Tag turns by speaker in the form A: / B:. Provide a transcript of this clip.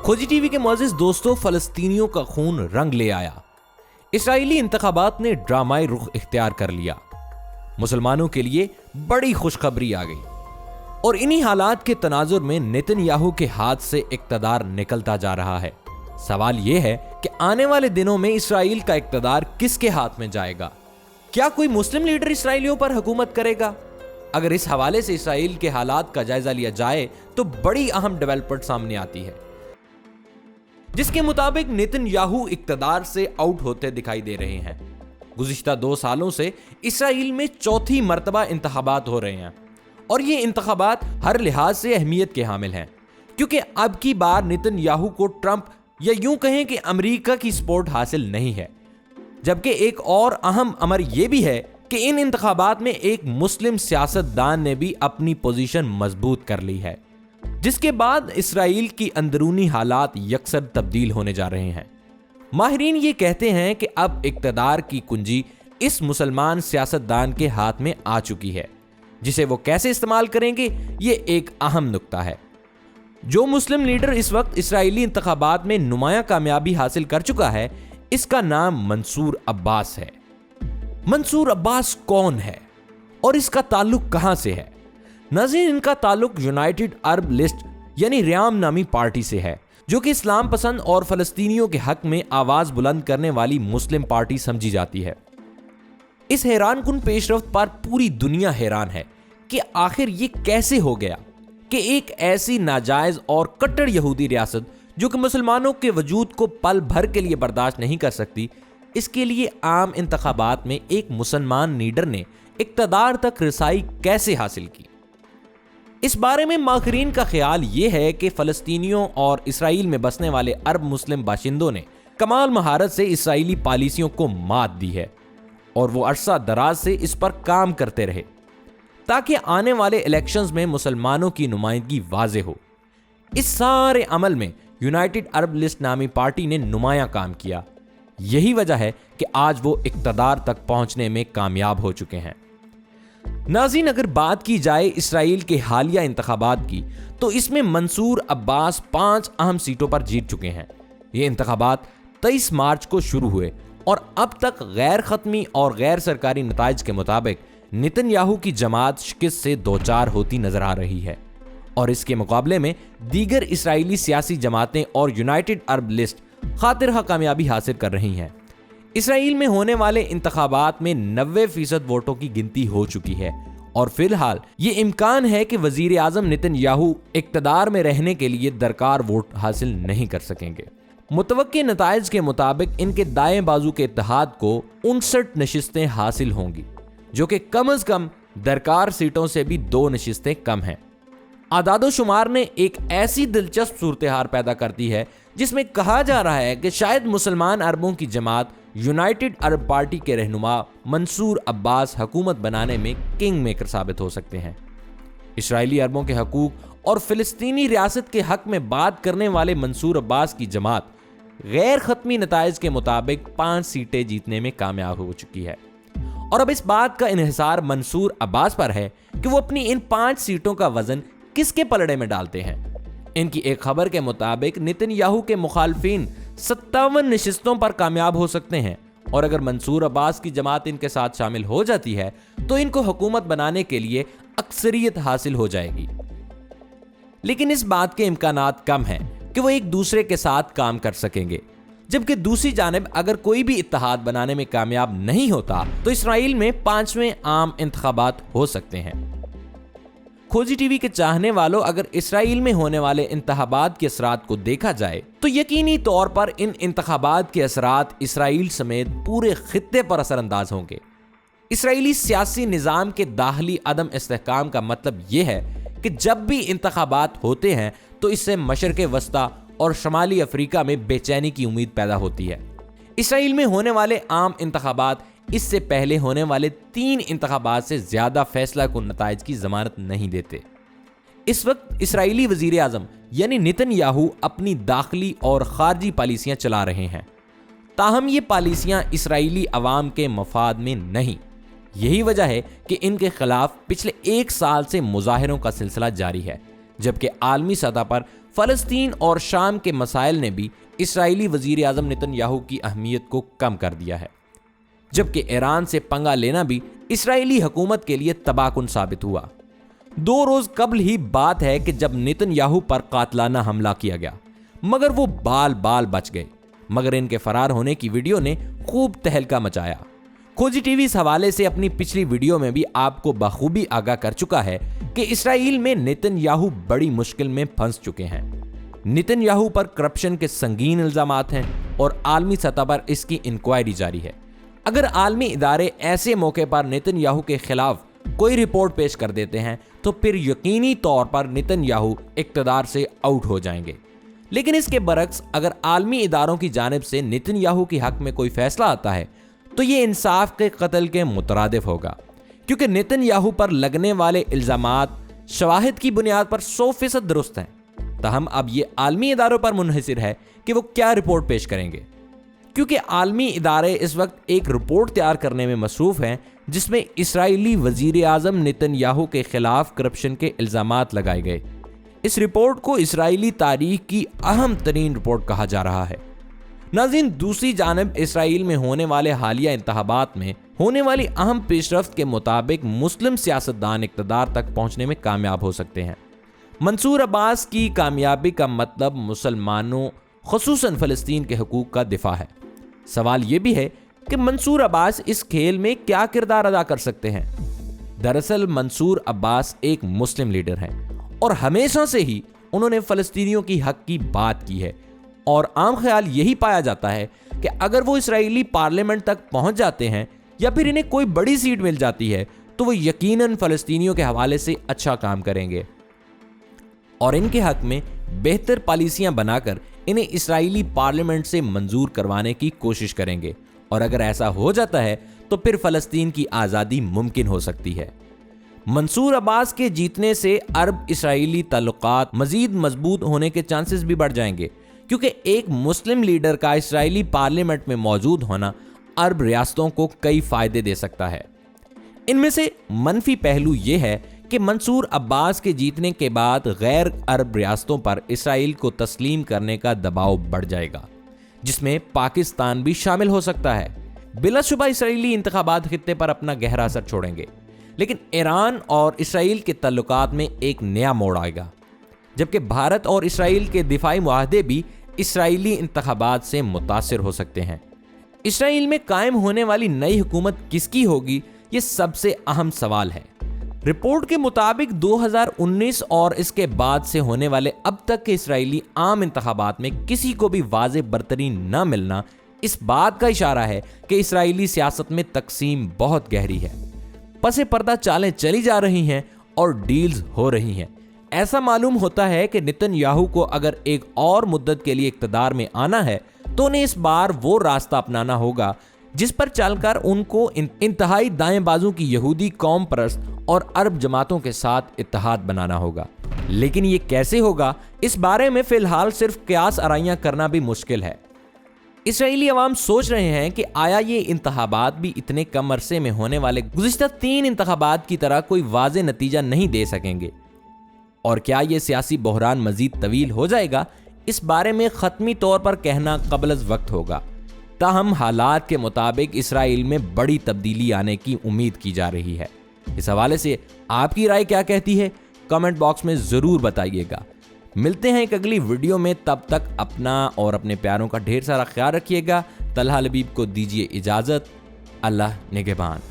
A: खोजी टीवी के मुअज़्ज़िज़ दोस्तों, फलस्तीनियों का खून रंग ले आया। इसराइली इंतखाबात ने ड्रामाई रुख इख्तियार कर लिया। मुसलमानों के लिए बड़ी खुशखबरी आ गई और इन्हीं हालात के तनाजुर में नेतन्याहू के हाथ से इक़्तिदार निकलता जा रहा है। सवाल यह है कि आने वाले दिनों में इसराइल का इक़्तिदार किसके हाथ में जाएगा? क्या कोई मुस्लिम लीडर इसराइलियों पर हुकूमत करेगा? अगर इस हवाले से इसराइल के हालात का जायजा लिया जाए तो बड़ी अहम डेवलपमेंट सामने आती है, जिसके मुताबिक नेतन्याहू इक़्तिदार से आउट होते दिखाई दे रहे हैं। गुज़िश्ता 2 सालों से इसराइल में चौथी मर्तबा इंतखाबात हो रहे हैं और ये इंतखाबात हर लिहाज से अहमियत के हामिल हैं, क्योंकि अब की बार नेतन्याहू को ट्रंप या यूं कहें कि अमेरिका की सपोर्ट हासिल नहीं है। जबकि एक और अहम अमर यह भी है कि इन इंतखाबात में एक मुस्लिम सियासतदान ने भी अपनी पोजीशन मजबूत कर ली है, जिसके बाद इसराइल की अंदरूनी हालात यकसर तब्दील होने जा रहे हैं। माहिरीन ये कहते हैं कि अब इक़्तिदार की कुंजी इस मुसलमान सियासतदान के हाथ में आ चुकी है, जिसे वो कैसे इस्तेमाल करेंगे ये एक अहम नुक्ता है। जो मुस्लिम लीडर इस वक्त इसराइली इंतखाबात में नुमाया कामयाबी हासिल कर चुका है, इसका नाम मंसूर अब्बास है। मंसूर अब्बास कौन है और इसका ताल्लुक कहां से है? नाज़रीन, इनका ताल्लुक यूनाइटेड अरब लिस्ट यानी रियाम नामी पार्टी से है, जो कि इस्लाम पसंद और फलस्तीनियों के हक में आवाज बुलंद करने वाली मुस्लिम पार्टी समझी जाती है। इस हैरानकुन पेशरफ्त पर पूरी दुनिया हैरान है कि आखिर ये कैसे हो गया कि एक ऐसी नाजायज और कट्टर यहूदी रियासत जो कि मुसलमानों के वजूद को पल भर के लिए बर्दाश्त नहीं कर सकती, इसके लिए आम इंतखाबात में एक मुसलमान लीडर ने इक़्तिदार तक रसाई कैसे हासिल की। इस बारे में माहिरीन का ख्याल यह है कि फलस्तीनियों और इसराइल में बसने वाले अरब मुस्लिम बाशिंदों ने कमाल महारत से इसराइली पॉलिसियों को मात दी है और वो अरसा दराज से इस पर काम करते रहे ताकि आने वाले इलेक्शंस में मुसलमानों की नुमाइंदगी वाज़ेह हो। इस सारे अमल में यूनाइटेड अरब लिस्ट नामी पार्टी ने नुमाया काम किया। यही वजह है कि आज वो इक़्तिदार तक पहुंचने में कामयाब हो चुके हैं। नाज़रीन, अगर बात की जाए इसराइल के हालिया इंतखाबात की, तो इसमें मंसूर अब्बास 5 अहम सीटों पर जीत चुके हैं। ये इंतखाबात 23 मार्च को शुरू हुए और अब तक गैर खत्मी और गैर सरकारी नताइज के मुताबिक नेतन्याहू की जमात शिकस्त से दो-चार होती नजर आ रही है और इसके मुकाबले में दीगर इसराइली सियासी जमातें और यूनाइटेड अरब लिस्ट खातिरहा कामयाबी हासिल कर रही हैं। इसराइल में होने वाले इंतखाबात में 90% वोटों की गिनती हो चुकी है और फिलहाल ये इम्कान है कि वजीर आजम नेतन्याहू इक़्तिदार में रहने के लिए दरकार वोट हासिल नहीं कर सकेंगे। मुतवक्के नताइज के मुताबिक इनके दाएं बाजू के इत्तेहाद को 59 नशिस्तें हासिल होंगी, जो कि कम अज कम दरकार सीटों से भी 2 नशिस्तें कम हैं। आदादो शुमार ने एक ऐसी दिलचस्प सूरत-ए-हाल पैदा कर दी है जिसमें कहा जा रहा है कि शायद मुसलमान अरबों की जमात यूनाइटेड अरब पार्टी के रहनुमा मंसूर अब्बास हुकूमत बनाने में किंग मेकर साबित हो सकते हैं। इसराइली अरबों के हकूक और फिलिस्तीनी रियासत के हक में बात करने वाले मंसूर अब्बास की जमात गैर खत्मी नताइज के मुताबिक 5 सीटें जीतने में कामयाब हो चुकी है और अब इस बात का इन्हिसार मंसूर अब्बास पर है कि वो अपनी इन 5 सीटों का वजन किसके पलड़े में डालते हैं। इनकी एक खबर के मुताबिक नेतन्याहू के मुखालफिन 57 नशिस्तों पर कामयाब हो सकते हैं और अगर मंसूर अब्बास की जमात इनके साथ शामिल हो जाती है तो इनको हुकूमत बनाने के लिए अक्सरियत हासिल हो जाएगी। लेकिन इस बात के इम्कानात कम हैं कि वो एक दूसरे के साथ काम कर सकेंगे, जबकि दूसरी जानिब अगर कोई भी इत्तेहाद बनाने में कामयाब नहीं होता तो इसराइल में 5वें आम इंतखाबात हो सकते हैं। खोजी टीवी के चाहने वालों, अगर इसराइल में होने वाले इंतखाबात के असरात को देखा जाए तो यकीनी तौर पर इन इंतखाबात के असरात इसराइल समेत पूरे खित्ते पर असरअंदाज होंगे। इसराइली सियासी निज़ाम के दाखिली अदम इस्तेहकाम का मतलब यह है कि जब भी इंतखाबात होते हैं तो इससे मशरक़ वस्ता और शमाली अफ्रीका में बेचैनी की उम्मीद पैदा होती है। इसराइल में होने वाले आम इंतखाबात इससे पहले होने वाले 3 इंतखाबात से ज्यादा फैसला कुन नताइज की जमानत नहीं देते। इस वक्त इसराइली वजीर आजम यानी नेतन्याहू अपनी दाखिली और खारजी पॉलिसियां चला रहे हैं, ताहम ये पॉलिसियां इसराइली अवाम के मफाद में नहीं। यही वजह है कि इनके खिलाफ पिछले 1 साल से मुजाहिरों का सिलसिला जारी है, जबकि आलमी सतह पर फलस्तीन और शाम के मसाइल ने भी इसराइली वजीर आजम नेतन्याहू की अहमियत को कम कर दिया है। जबकि ईरान से पंगा लेना भी इसराइली हुकूमत के लिए तबाहकुन साबित हुआ। 2 रोज कबल ही बात है कि जब नेतन्याहू पर कातलाना हमला किया गया, मगर वो बाल बाल बच गए। मगर इनके फरार होने की वीडियो ने खूब तहलका मचाया। खोजी टीवी इस हवाले से अपनी पिछली वीडियो में भी आपको बखूबी आगाह कर चुका है कि इसराइल में नेतन्याहू बड़ी मुश्किल में फंस चुके हैं। नेतन्याहू पर करप्शन के संगीन इल्जामात हैं और आलमी सतह पर इसकी इंक्वायरी जारी है। अगर आलमी इदारे ऐसे मौके पर नेतन्याहू के खिलाफ कोई रिपोर्ट पेश कर देते हैं तो फिर यकीनी तौर पर नेतन्याहू इक़्तिदार से आउट हो जाएंगे। लेकिन इसके बरक्स अगर आलमी इदारों की जानिब से नेतन्याहू के हक में कोई फैसला आता है तो ये इंसाफ के कत्ल के मुतरादिफ होगा, क्योंकि नेतन्याहू पर लगने वाले इल्जामात शवाहिद की बुनियाद पर 100% दुरुस्त हैं। ताहम अब ये आलमी इदारों पर मुनहसिर है कि वो क्या रिपोर्ट पेश करेंगे, क्योंकि आलमी इदारे इस वक्त एक रिपोर्ट तैयार करने में मसरूफ हैं जिसमें इसराइली वजीर आजम नेतन्याहू के खिलाफ करप्शन के इल्जामात लगाए गए। इस रिपोर्ट को इसराइली तारीख की अहम तरीन रिपोर्ट कहा जा रहा है। नाज़रीन, दूसरी जानिब इसराइल में होने वाले हालिया इंतखाबात में होने वाली अहम पेशरफ्त के मुताबिक मुस्लिम सियासतदान इक़्तिदार तक पहुंचने में कामयाब हो सकते हैं। मंसूर अब्बास की कामयाबी का मतलब मुसलमानों ख़ुसूसन फ़लस्तीन के हकूक़ का दिफा है। सवाल ये भी है कि मंसूर अब्बास इस खेल में क्या किरदार अदा कर सकते हैं। दरअसल मंसूर अब्बास एक मुस्लिम लीडर हैं और हमेशा से ही उन्होंने फ़लस्तीनियों की हक की बात की है, और आम ख्याल यही पाया जाता है कि अगर वो इसराइली पार्लियामेंट तक पहुंच जाते हैं या फिर इन्हें कोई बड़ी सीट मिल जाती है तो वो यकीनन फ़लस्तीनियों के हवाले से अच्छा काम करेंगे और इनके हक में बेहतर पॉलिसियां बनाकर इन्हें इसराइली पार्लियामेंट से मंजूर करवाने की कोशिश करेंगे। और अगर ऐसा हो जाता है तो फिर फ़लस्तीन की आज़ादी मुमकिन हो सकती है। मंसूर अब्बास के जीतने से अरब इसराइली ताल्लुकात मज़ीद मजबूत होने के चांसेस भी बढ़ जाएंगे, क्योंकि एक मुस्लिम लीडर का इसराइली पार्लियामेंट में मौजूद होना अरब रियासतों को कई फ़ायदे दे सकता है। इनमें से मनफी पहलू ये है कि मंसूर अब्बास के जीतने के बाद गैर अरब रियासतों पर इसराइल को तस्लीम करने का दबाव बढ़ जाएगा, जिसमें पाकिस्तान भी शामिल हो सकता है। बिलाशुबा इसराइली इंतखाबात खित्ते पर अपना गहरा असर छोड़ेंगे, लेकिन ईरान और इसराइल के तल्लुकात में एक नया मोड़ आएगा, जबकि भारत और इसराइल के दिफाई मुआहदे भी इसराइली इंतखाबात से मुतासिर हो सकते हैं। इसराइल में कायम होने वाली नई हुकूमत किसकी होगी, ये सबसे अहम सवाल है। रिपोर्ट के मुताबिक 2019 और इसके बाद से होने वाले अब तक के इसराइली आम इंतखाबात में किसी को भी वाज़ेह बरतरी न मिलना इस बात का इशारा है कि इसराइली सियासत में तकसीम बहुत गहरी है। पसे पर्दा चालें चली जा रही हैं और डील्स हो रही हैं। ऐसा मालूम होता है कि नेतन्याहू को अगर एक और मुद्दत के लिए इक़्तिदार में आना है तो उन्हें इस बार वो रास्ता अपनाना होगा जिस पर चलकर उनको इंतहाई दाएं बाजू की यहूदी कौम परस्त और अरब जमातों के साथ इत्तेहाद बनाना होगा। लेकिन ये कैसे होगा, इस बारे में फिलहाल सिर्फ क़यास आराइयां करना भी मुश्किल है। इसराइली अवाम सोच रहे हैं कि आया ये इंतखाबात भी इतने कम अरसे में होने वाले गुज़िश्ता 3 इंतखाबात की तरह कोई वाज़ेह नतीजा नहीं दे सकेंगे, और क्या ये सियासी बहरान मजीद तवील हो जाएगा, इस बारे में ख़त्मी तौर पर कहना क़ब्ल वक्त होगा। ताहम हालात के मुताबिक इसराइल में बड़ी तब्दीली आने की उम्मीद की जा रही है। इस हवाले से आपकी राय क्या कहती है, कमेंट बॉक्स में ज़रूर बताइएगा। मिलते हैं एक अगली वीडियो में, तब तक अपना और अपने प्यारों का ढेर सारा ख्याल रखिएगा। तलहा लबीब को दीजिए इजाज़त। अल्लाह निगहबान।